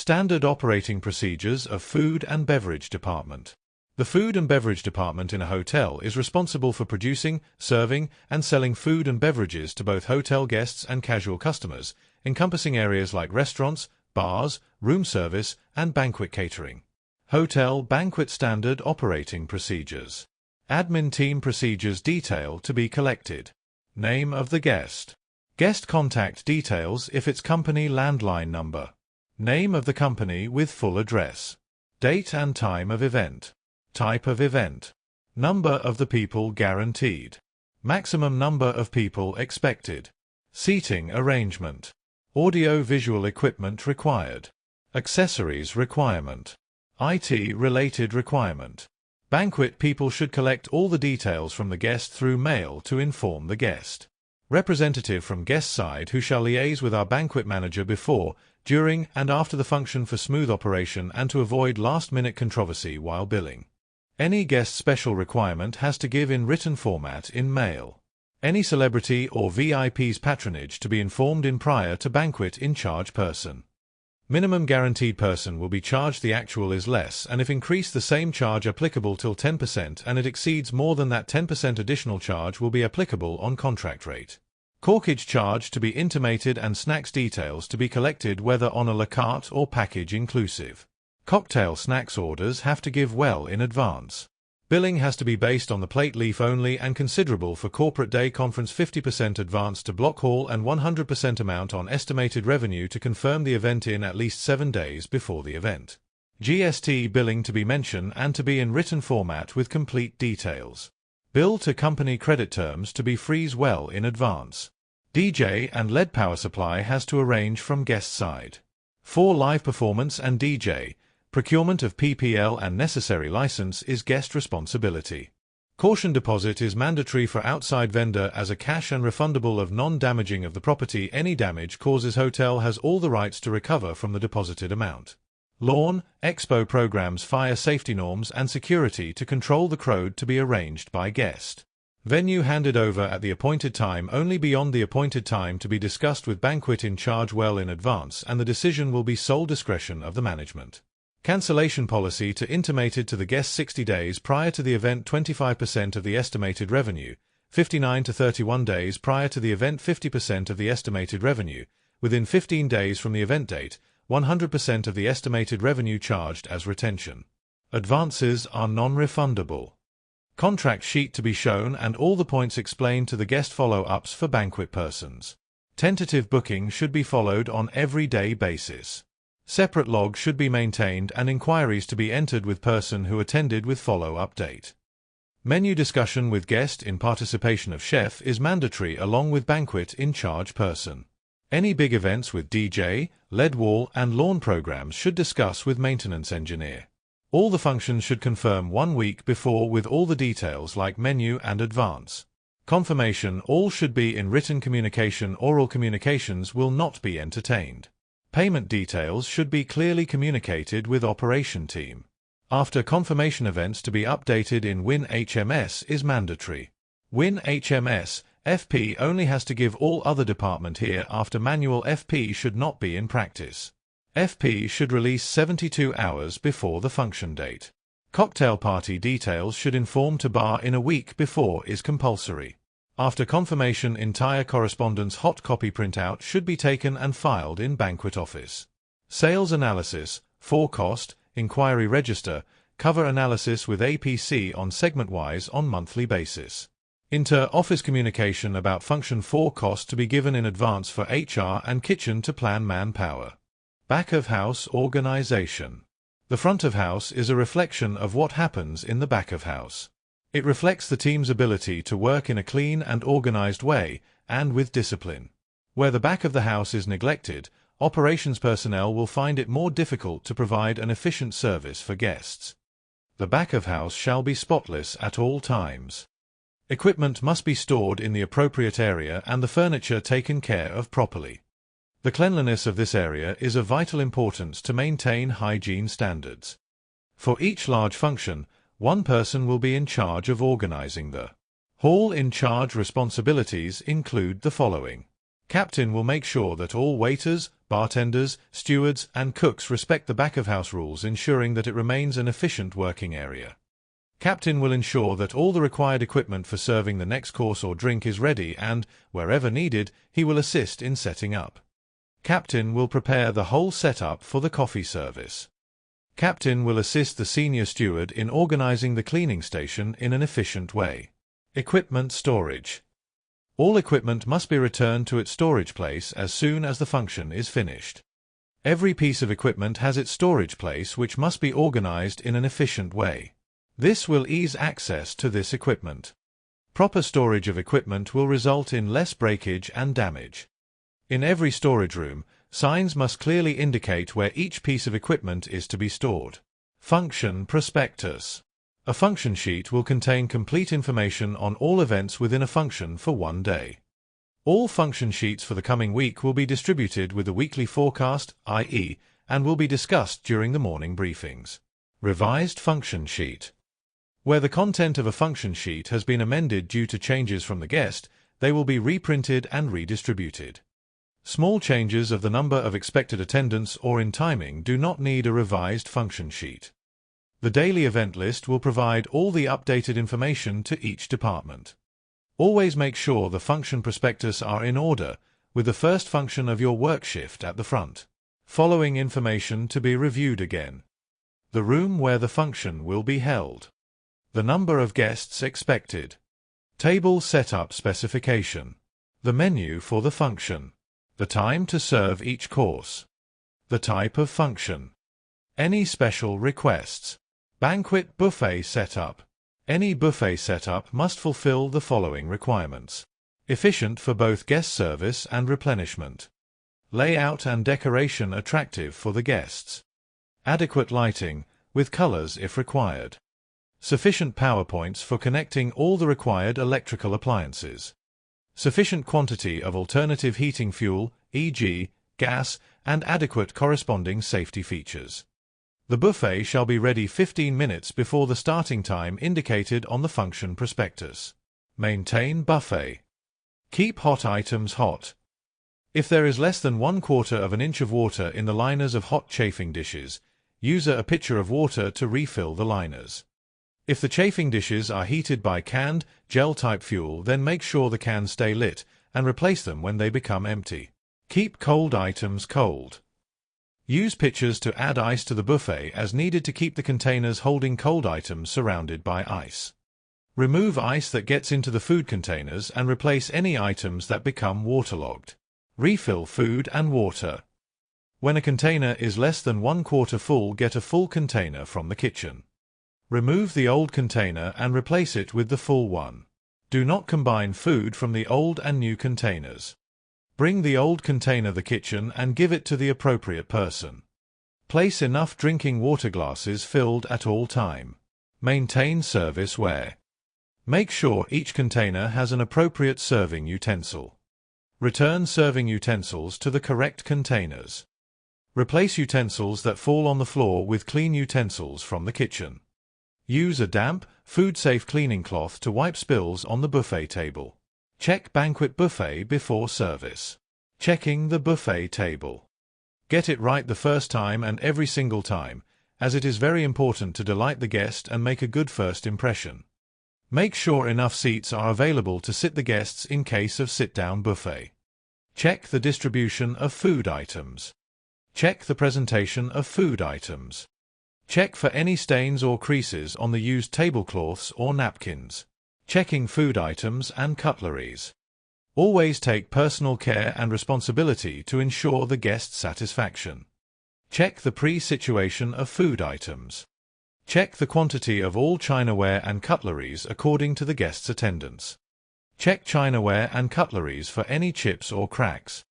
Standard operating procedures of Food and Beverage Department. The Food and Beverage Department in a hotel is responsible for producing, serving, and selling food and beverages to both hotel guests and casual customers, encompassing areas like restaurants, bars, room service, and banquet catering. Hotel Banquet Standard Operating Procedures. Admin Team Procedures Detail to be collected. Name of the guest. Guest contact details if it's company landline number. Name of the company with full address. Date and time of event. Type of event. Number of the people guaranteed. Maximum number of people expected. Seating arrangement. Audio-visual equipment required. Accessories requirement. IT-related requirement. Banquet people should collect all the details from the guest through mail to inform the guest. Representative from guest side who shall liaise with our banquet manager before, during, and after the function for smooth operation and to avoid last-minute controversy while billing. Any guest special requirement has to give in written format in mail. Any celebrity or VIP's patronage to be informed in prior to banquet in charge person. Minimum guaranteed person will be charged the actual is less, and if increased the same charge applicable till 10%, and it exceeds more than that 10% additional charge will be applicable on contract rate. Corkage charge to be intimated and snacks details to be collected whether on a la carte or package inclusive. Cocktail snacks orders have to give well in advance. Billing has to be based on the plate leaf only and considerable for corporate day conference 50% advance to block hall and 100% amount on estimated revenue to confirm the event in at least 7 days before the event. GST billing to be mentioned and to be in written format with complete details. Bill to company credit terms to be freeze well in advance. DJ and LED power supply has to arrange from guest side. For live performance and DJ, procurement of PPL and necessary license is guest responsibility. Caution deposit is mandatory for outside vendor as a cash and refundable of non-damaging of the property. Any damage causes hotel has all the rights to recover from the deposited amount. Lawn, expo programs, fire safety norms and security to control the crowd to be arranged by guest. Venue handed over at the appointed time only beyond the appointed time to be discussed with banquet in charge well in advance, and the decision will be sole discretion of the management. Cancellation policy to intimated to the guest 60 days prior to the event 25% of the estimated revenue, 59 to 31 days prior to the event 50% of the estimated revenue, within 15 days from the event date, 100% of the estimated revenue charged as retention. Advances are non-refundable. Contract sheet to be shown and all the points explained to the guest follow-ups for banquet persons. Tentative booking should be followed on every-day basis. Separate log should be maintained and inquiries to be entered with person who attended with follow-up date. Menu discussion with guest in participation of chef is mandatory along with banquet in charge person. Any big events with DJ, LED wall and lawn programs should discuss with maintenance engineer. All the functions should confirm 1 week before with all the details like menu and advance. Confirmation all should be in written communication. Oral communications will not be entertained. Payment details should be clearly communicated with operation team. After confirmation events to be updated in Win HMS is mandatory. Win HMS, FP only has to give all other department here after manual FP should not be in practice. FP should release 72 hours before the function date. Cocktail party details should inform to bar in a week before is compulsory. After confirmation, entire correspondence hot copy printout should be taken and filed in banquet office. Sales analysis, forecast, inquiry register, cover analysis with APC on segment-wise on monthly basis. Inter-office communication about function forecast to be given in advance for HR and kitchen to plan manpower. Back of house organization. The front of house is a reflection of what happens in the back of house. It reflects the team's ability to work in a clean and organized way, and with discipline. Where the back of the house is neglected, operations personnel will find it more difficult to provide an efficient service for guests. The back of house shall be spotless at all times. Equipment must be stored in the appropriate area and the furniture taken care of properly. The cleanliness of this area is of vital importance to maintain hygiene standards. For each large function, one person will be in charge of organizing the hall. In charge responsibilities include the following: Captain will make sure that all waiters, bartenders, stewards, and cooks respect the back-of-house rules, ensuring that it remains an efficient working area. Captain will ensure that all the required equipment for serving the next course or drink is ready and, wherever needed, he will assist in setting up. Captain will prepare the whole setup for the coffee service. Captain will assist the senior steward in organizing the cleaning station in an efficient way. Equipment storage. All equipment must be returned to its storage place as soon as the function is finished. Every piece of equipment has its storage place, which must be organized in an efficient way. This will ease access to this equipment. Proper storage of equipment will result in less breakage and damage. In every storage room, signs must clearly indicate where each piece of equipment is to be stored. Function prospectus. A function sheet will contain complete information on all events within a function for one day. All function sheets for the coming week will be distributed with the weekly forecast, i.e., and will be discussed during the morning briefings. Revised function sheet. Where the content of a function sheet has been amended due to changes from the guest, they will be reprinted and redistributed. Small changes of the number of expected attendance or in timing do not need a revised function sheet. The daily event list will provide all the updated information to each department. Always make sure the function prospectus are in order, with the first function of your work shift at the front. Following information to be reviewed again. The room where the function will be held. The number of guests expected. Table setup specification. The menu for the function. The time to serve each course. The type of function. Any special requests. Banquet buffet setup. Any buffet setup must fulfill the following requirements. Efficient for both guest service and replenishment. Layout and decoration attractive for the guests. Adequate lighting, with colors if required. Sufficient power points for connecting all the required electrical appliances. Sufficient quantity of alternative heating fuel, e.g., gas, and adequate corresponding safety features. The buffet shall be ready 15 minutes before the starting time indicated on the function prospectus. Maintain buffet. Keep hot items hot. If there is less than 1/4 of an inch of water in the liners of hot chafing dishes, use a pitcher of water to refill the liners. If the chafing dishes are heated by canned, gel-type fuel, then make sure the cans stay lit and replace them when they become empty. Keep cold items cold. Use pitchers to add ice to the buffet as needed to keep the containers holding cold items surrounded by ice. Remove ice that gets into the food containers and replace any items that become waterlogged. Refill food and water. When a container is less than 1/4 full, get a full container from the kitchen. Remove the old container and replace it with the full one. Do not combine food from the old and new containers. Bring the old container to the kitchen and give it to the appropriate person. Place enough drinking water glasses filled at all time. Maintain serviceware. Make sure each container has an appropriate serving utensil. Return serving utensils to the correct containers. Replace utensils that fall on the floor with clean utensils from the kitchen. Use a damp, food-safe cleaning cloth to wipe spills on the buffet table. Check banquet buffet before service. Checking the buffet table. Get it right the first time and every single time, as it is very important to delight the guest and make a good first impression. Make sure enough seats are available to sit the guests in case of sit-down buffet. Check the distribution of food items. Check the presentation of food items. Check for any stains or creases on the used tablecloths or napkins. Checking food items and cutleries. Always take personal care and responsibility to ensure the guest's satisfaction. Check the pre-situation of food items. Check the quantity of all chinaware and cutleries according to the guest's attendance. Check chinaware and cutleries for any chips or cracks.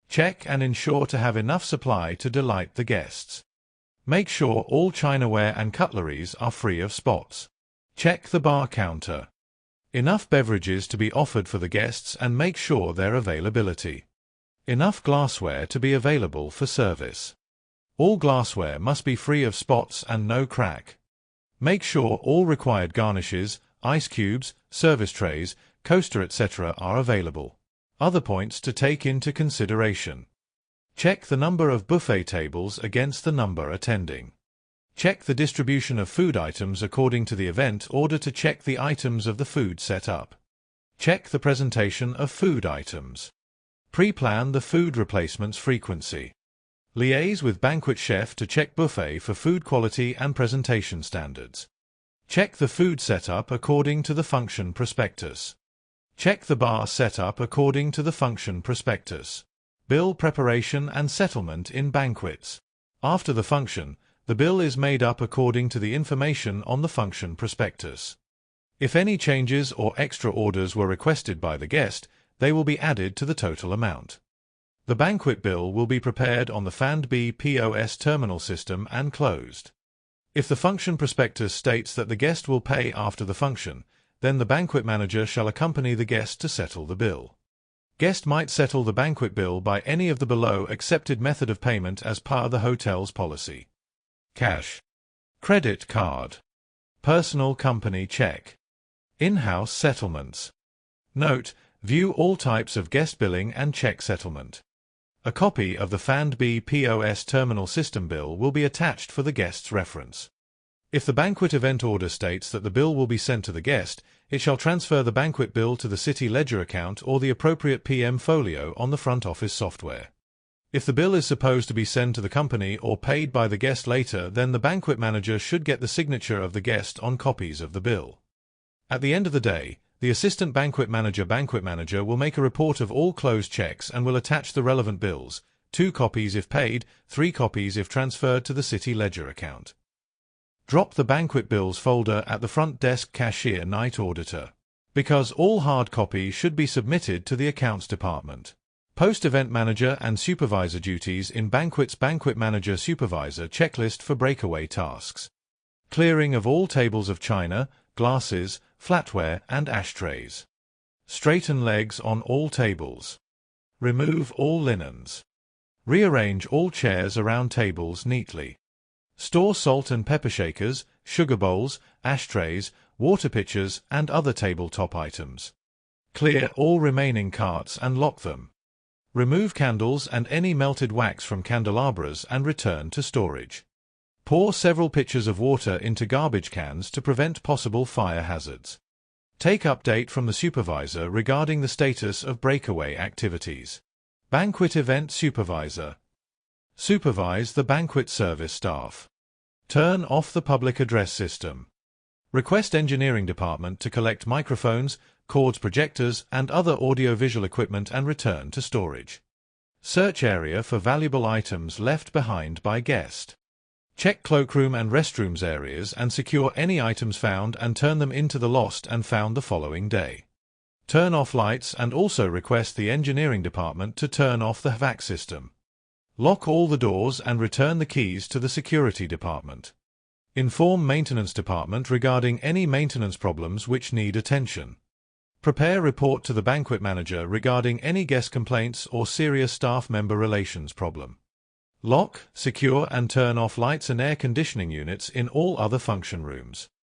Check and ensure to have enough supply to delight the guests. Make sure all chinaware and cutleries are free of spots. Check the bar counter. Enough beverages to be offered for the guests and make sure their availability. Enough glassware to be available for service. All glassware must be free of spots and no crack. Make sure all required garnishes, ice cubes, service trays, coaster etc. are available. Other points to take into consideration. Check the number of buffet tables against the number attending. Check the distribution of food items according to the event order to check the items of the food set up. Check the presentation of food items. Pre-plan the food replacements frequency. Liaise with banquet chef to check buffet for food quality and presentation standards. Check the food setup according to the function prospectus. Check the bar setup according to the function prospectus. Bill preparation and settlement in banquets. After the function, the bill is made up according to the information on the function prospectus. If any changes or extra orders were requested by the guest, they will be added to the total amount. The banquet bill will be prepared on the FANDB POS terminal system and closed. If the function prospectus states that the guest will pay after the function, then the banquet manager shall accompany the guest to settle the bill. Guest might settle the banquet bill by any of the below accepted method of payment as per the hotel's policy. Cash, credit card, personal company check, in-house settlements. Note: view all types of guest billing and check settlement. A copy of the FANDB POS terminal system bill will be attached for the guest's reference. If the banquet event order states that the bill will be sent to the guest, it shall transfer the banquet bill to the City Ledger account or the appropriate PM folio on the front office software. If the bill is supposed to be sent to the company or paid by the guest later, then the banquet manager should get the signature of the guest on copies of the bill. At the end of the day, the assistant banquet manager will make a report of all closed checks and will attach the relevant bills, 2 copies if paid, 3 copies if transferred to the City Ledger account. Drop the banquet bills folder at the front desk cashier night auditor, because all hard copies should be submitted to the accounts department. Post-event manager and supervisor duties in banquets. Banquet manager supervisor checklist for breakaway tasks. Clearing of all tables of china, glasses, flatware and ashtrays. Straighten legs on all tables. Remove all linens. Rearrange all chairs around tables neatly. Store salt and pepper shakers, sugar bowls, ashtrays, water pitchers and other tabletop items. Clear all remaining carts and lock them. Remove candles and any melted wax from candelabras and return to storage. Pour several pitchers of water into garbage cans to prevent possible fire hazards. Take update from the supervisor regarding the status of breakaway activities. Banquet event supervisor. Supervise the banquet service staff. Turn off the public address system. Request engineering department to collect microphones, cords, projectors, and other audio-visual equipment and return to storage. Search area for valuable items left behind by guest. Check cloakroom and restrooms areas and secure any items found and turn them into the lost and found the following day. Turn off lights and also request the engineering department to turn off the HVAC system. Lock all the doors and return the keys to the security department. Inform maintenance department regarding any maintenance problems which need attention. Prepare report to the banquet manager regarding any guest complaints or serious staff member relations problem. Lock, secure and turn off lights and air conditioning units in all other function rooms.